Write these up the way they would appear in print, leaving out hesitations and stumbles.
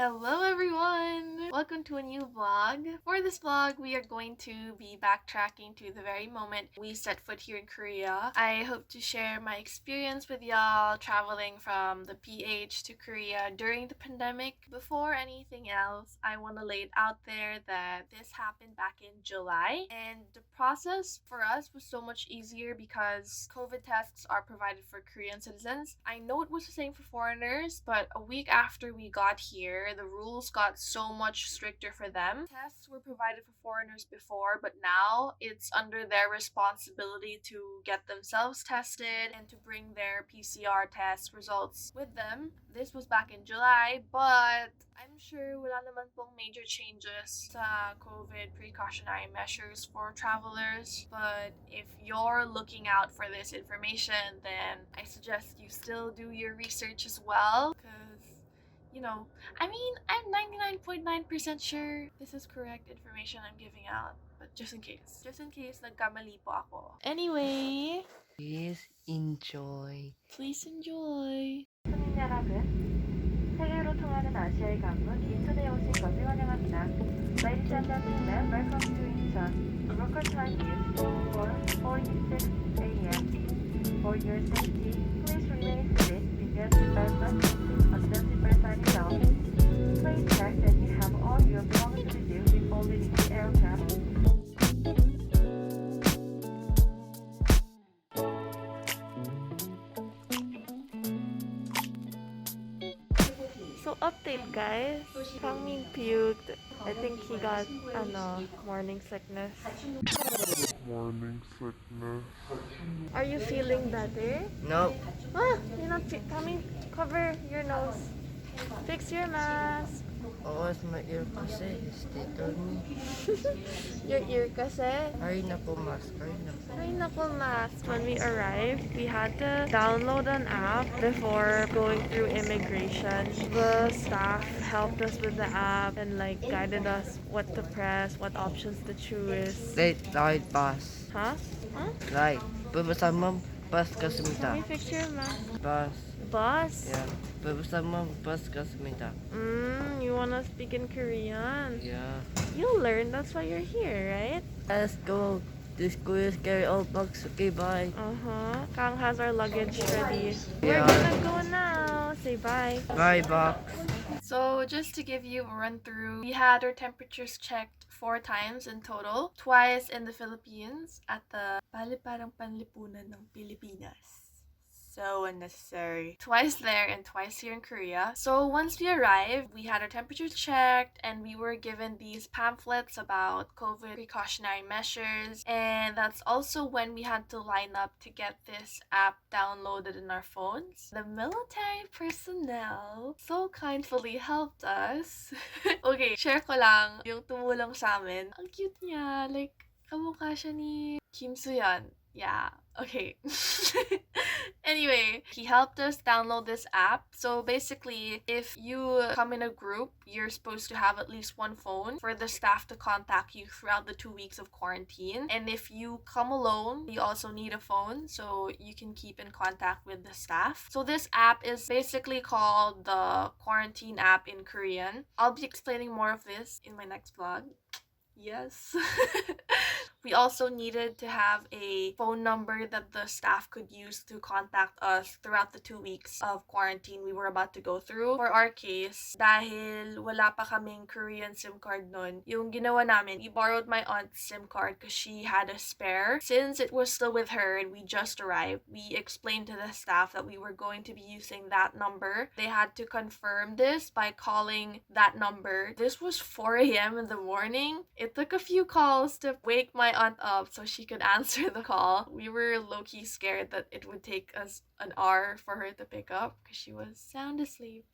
Hello everyone! Welcome to a new vlog. For this vlog, we are going to be backtracking to the very moment we set foot here in Korea. I hope to share my experience with y'all traveling from the PH to Korea during the pandemic. Before anything else, I want to lay it out there that this happened back in July, and the process for us was so much easier because COVID tests are provided for Korean citizens. I know it was the same for foreigners, but a week after we got here, the rules got so much stricter for them. Tests were provided for foreigners before, but now it's under their responsibility to get themselves tested and to bring their PCR test results with them. This was back in July, but I'm sure wala naman pong major changes sa COVID precautionary measures for travelers. But if you're looking out for this information, then I suggest you still do your research as well, because I'm 99.9% sure this is correct information I'm giving out. But just in case nagkamali po ako. Anyway, Please enjoy. please enjoy. 손님 여러분, 세계로 통하는 아시아의 관문 인천에 오신 것을 환영합니다. Ladies and gentlemen, welcome to Incheon. The local time is 4:46 a.m. For your safety, please remain seated with your seatbelt button until seatbelt sign is off. Please check that you have all your belongings with you before leaving the aircraft. So update guys, Kangmin puked. I think he got morning sickness. Are you feeling better? No. You're not Kangmin, cover your nose. Fix your mask. Awas my ear kasi. Stay told me. Your ear kasi. Ay nako, mask. Ay nako. Ay nako, mask. When we arrived, we had to download an app before going through immigration. The staff helped us with the app and guided us what to press, what options to choose. Light pass. Huh? Huh? Light. Babasa mo, pass ka Let sumita. me fix your mask. Pass. Bus? Yeah. Babasa mo, pass ka sumita. You wanna speak in Korean? Yeah. You'll learn, that's why you're here, right? Let's go. This school is carry all bags. Okay, bye. Kang has our luggage ready. We're Yeah. gonna go now. Say bye. Bye, box. So just to give you a run through, we had our temperatures checked 4 times in total. Twice in the Philippines at the Paliparang Panlipunan ng Pilipinas. So unnecessary. Twice there and twice here in Korea. So once we arrived, we had our temperatures checked and we were given these pamphlets about COVID precautionary measures. And that's also when we had to line up to get this app downloaded in our phones. The military personnel so kindly helped us. Okay, share ko lang yung tumulong sa amin. Ang cute niya. Kamukha siya ni Kim Soo-yeon. Yeah, okay. Anyway, he helped us download this app. So basically, if you come in a group, you're supposed to have at least one phone for the staff to contact you throughout the 2 weeks of quarantine. And if you come alone, you also need a phone so you can keep in contact with the staff. So this app is basically called the quarantine app in Korean. I'll be explaining more of this in my next vlog. Yes. We also needed to have a phone number that the staff could use to contact us throughout the 2 weeks of quarantine we were about to go through. For our case, dahil wala pa kaming Korean SIM card nun, yung ginawa namin, we borrowed my aunt's SIM card because she had a spare. Since it was still with her and we just arrived, we explained to the staff that we were going to be using that number. They had to confirm this by calling that number. This was 4 a.m. in the morning. It took a few calls to wake my aunt up so she could answer the call. We were low-key scared that it would take us an hour for her to pick up because she was sound asleep.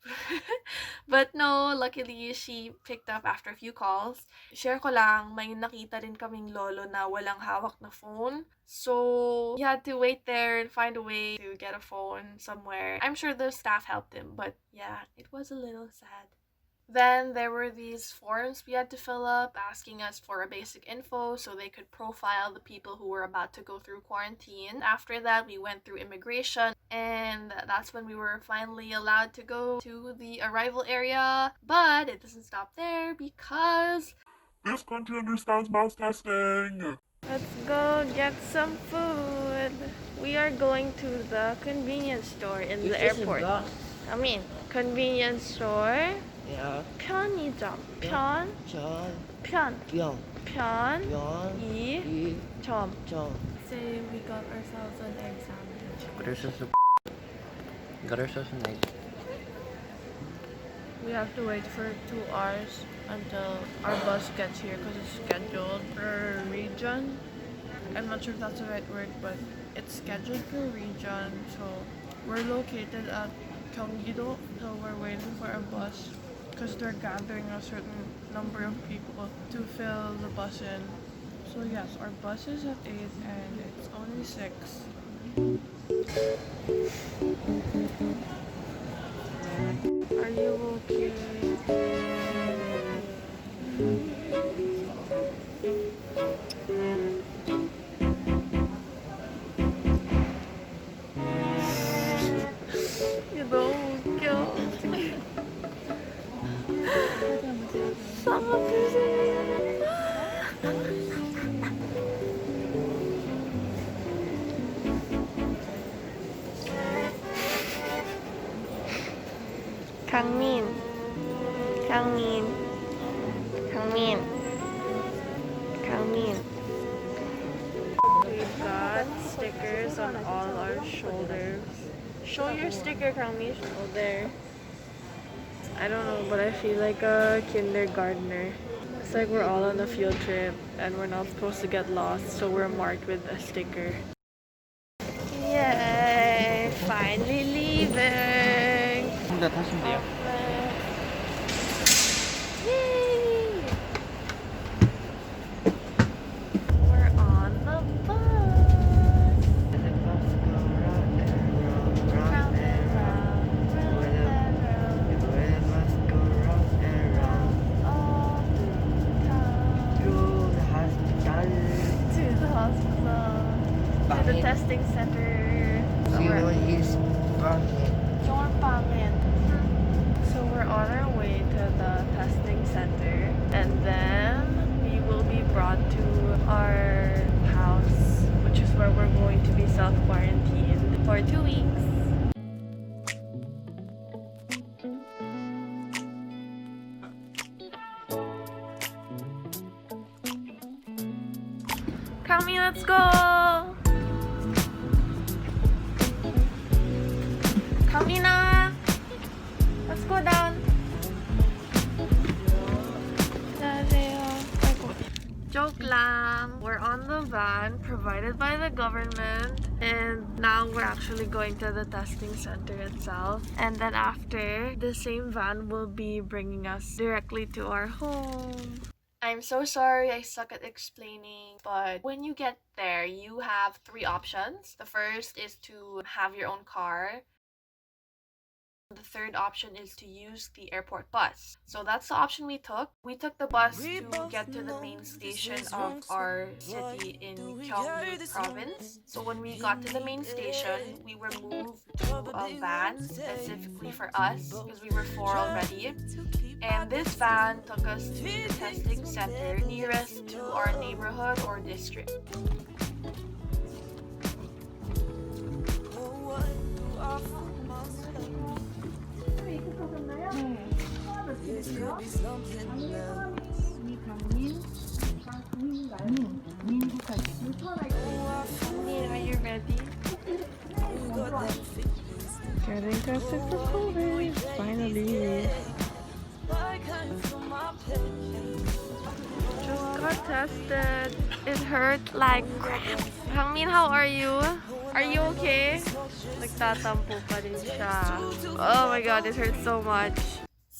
But no, luckily she picked up after a few calls. Share ko lang, may nakita din kaming lolo na walang hawak na phone. So he had to wait there and find a way to get a phone somewhere. I'm sure the staff helped him, but yeah, it was a little sad. Then there were these forms we had to fill up asking us for a basic info so they could profile the people who were about to go through quarantine. After that, we went through immigration, and that's when we were finally allowed to go to the arrival area. But it doesn't stop there because this country understands mass testing. Let's go get some food. We are going to the convenience store in the airport. I mean, convenience store. 야, 편의점. 편, 전, 편, 병, 편, 연, 이, 이, 점. 점. Say we got ourselves an egg sandwich. Got ourselves an egg. We have to wait for 2 hours until our bus gets here because it's scheduled per region. I'm not sure if that's the right word, but it's scheduled per region. So we're located at Gyeonggi-do, so we're waiting for a bus because they're gathering a certain number of people to fill the bus in. So yes, our bus is at 8 and it's only 6. Are you okay? 얘 너무 웃겨. 싸워주세요. 강민, 강민, 강민, 강민. We've got stickers on all our shoulders. Show your sticker, Kangmi. Oh, there. I don't know, but I feel like a kindergartner. It's like we're all on a field trip and we're not supposed to get lost, so we're marked with a sticker. Yay! Finally leaving! 혼자 타시면 돼요. Yay! We're on the bus! The bus go round and round, round and round. The bus go round and round. All through town. Through the hospital. To the hospital. To the testing center. See what he's banging. So we're on our way to the testing center, and then we will be brought to our house, which is where we're going to be self-quarantined for 2 weeks. Kami, let's go! Kamina! Let's go down. Joke lang. We're on the van provided by the government, and now we're actually going to the testing center itself. And then after, the same van will be bringing us directly to our home. I'm so sorry I suck at explaining, but when you get there, you have 3 options. The first is to have your own car. The third option is to use the airport bus. So that's the option we took. We took the bus to get to the main station of our city in Gyeonggi province. So when we got to the main station, we were moved to a van specifically for us because we were 4 already. And this van took us to the testing center nearest to our neighborhood or district. Are you ready? Getting tested for COVID, finally. Just got tested. It hurt like crap. Hangmin, how are you? Are you okay? Nagtatampo pa rin siya. Oh my god, it hurts so much.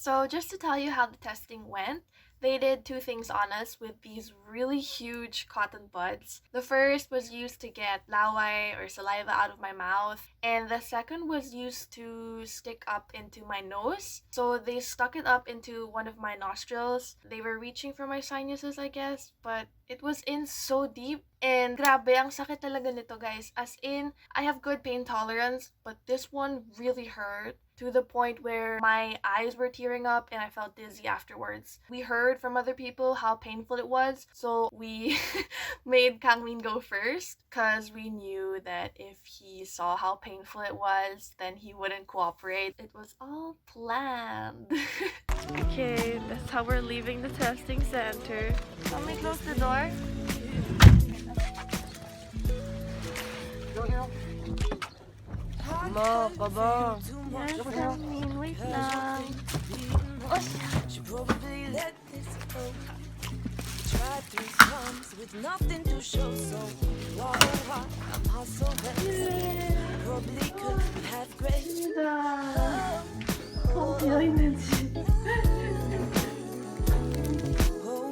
So just to tell you how the testing went, they did two things on us with these really huge cotton buds. The first was used to get laway or saliva out of my mouth, and the second was used to stick up into my nose. So they stuck it up into one of my nostrils. They were reaching for my sinuses, I guess, but it was in so deep. And grabe, ang sakit talaga nito, guys. As in, I have good pain tolerance, but this one really hurt to the point where my eyes were tearing up and I felt dizzy afterwards. We heard from other people how painful it was, so we made Kangmin go first because we knew that if he saw how painful it was, then he wouldn't cooperate. It was all planned. Okay, that's how we're leaving the testing center. Let me close the door. Mo, kabang. Yes, Kangmin, wait lang. Should probably let this go. Tried 3 times with nothing to show, so why I'm hustle probably could have grace. Oh,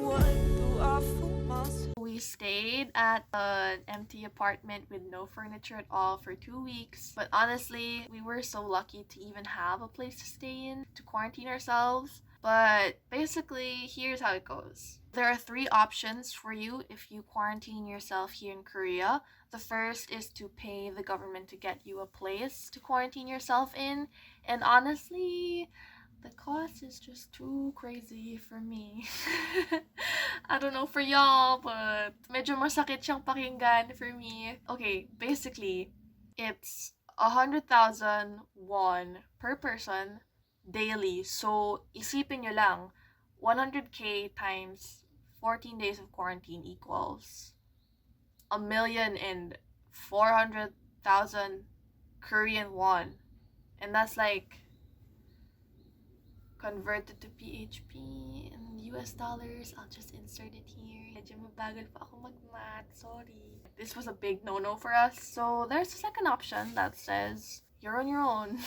what do I fool myself? We stayed at an empty apartment with no furniture at all for 2 weeks. But honestly, we were so lucky to even have a place to stay in, to quarantine ourselves. But basically, here's how it goes. There are 3 options for you if you quarantine yourself here in Korea. The first is to pay the government to get you a place to quarantine yourself in. And honestly, the cost is just too crazy for me. I don't know for y'all, but medyo masakit siyang pakinggan for me. Okay, basically, it's 100,000 won per person daily. So, isipin nyo lang, 100k times 14 days of quarantine equals 1,400,000 Korean won. And that's like converted to PHP and US dollars. I'll just insert it here. Medyo mabagal pa ako mag-math. Sorry. This was a big no-no for us. So there's a second option that says you're on your own.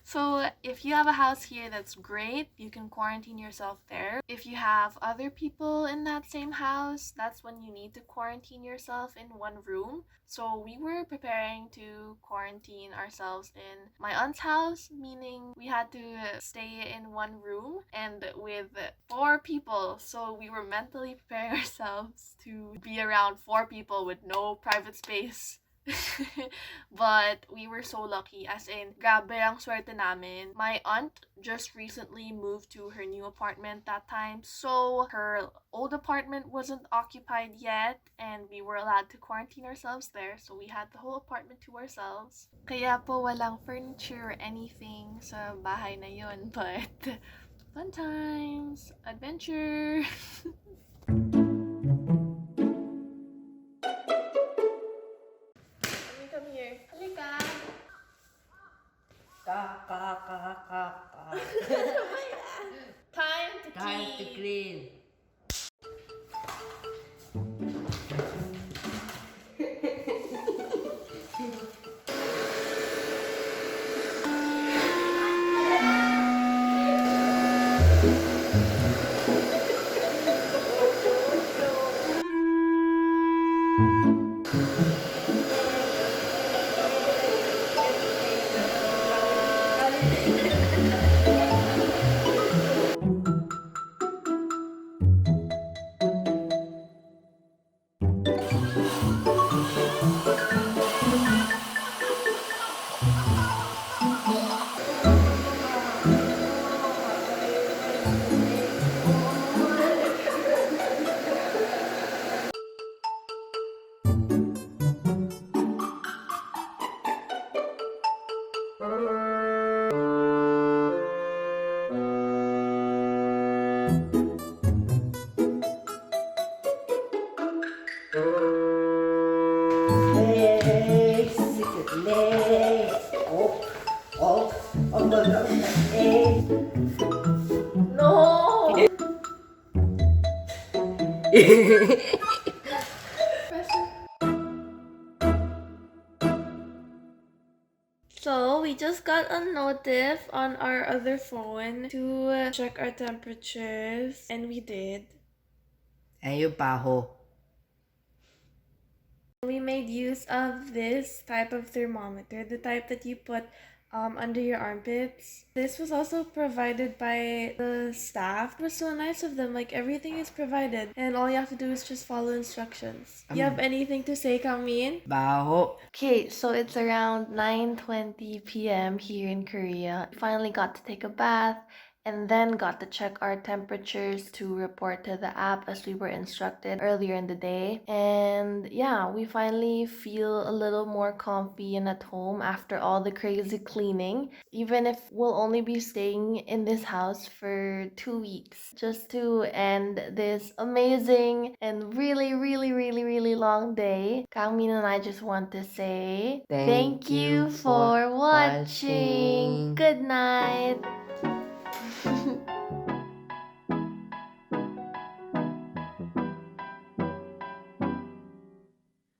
So if you have a house here that's great, you can quarantine yourself there. If you have other people in that same house, that's when you need to quarantine yourself in one room. So we were preparing to quarantine ourselves in my aunt's house, meaning we had to stay in one room and with 4 people. So we were mentally preparing ourselves to be around 4 people with no private space. But we were so lucky, as in, grabe ang swerte namin. My aunt just recently moved to her new apartment that time, so her old apartment wasn't occupied yet, and we were allowed to quarantine ourselves there, so we had the whole apartment to ourselves. Kaya po walang furniture or anything sa bahay na yun, but fun times, adventure. Time to Time to clean. Legs, legs, oh my God, legs. No! So we we just got a notif on our other phone to check our temperatures, and we did. And you baho. We made use of this type of thermometer, the type that you put under your armpits. This was also provided by the staff. It was so nice of them. Like, everything is provided, and all you have to do is just follow instructions. You have anything to say, Kangmin? Baho. Okay, so it's around 9:20 p.m. here in Korea. Finally got to take a bath and then got to check our temperatures to report to the app as we were instructed earlier in the day. And yeah, we finally feel a little more comfy and at home after all the crazy cleaning, even if we'll only be staying in this house for 2 weeks. Just to end this amazing and really, really, really, really long day, Kangmin and I just want to say Thank you for for watching. watching. Good night.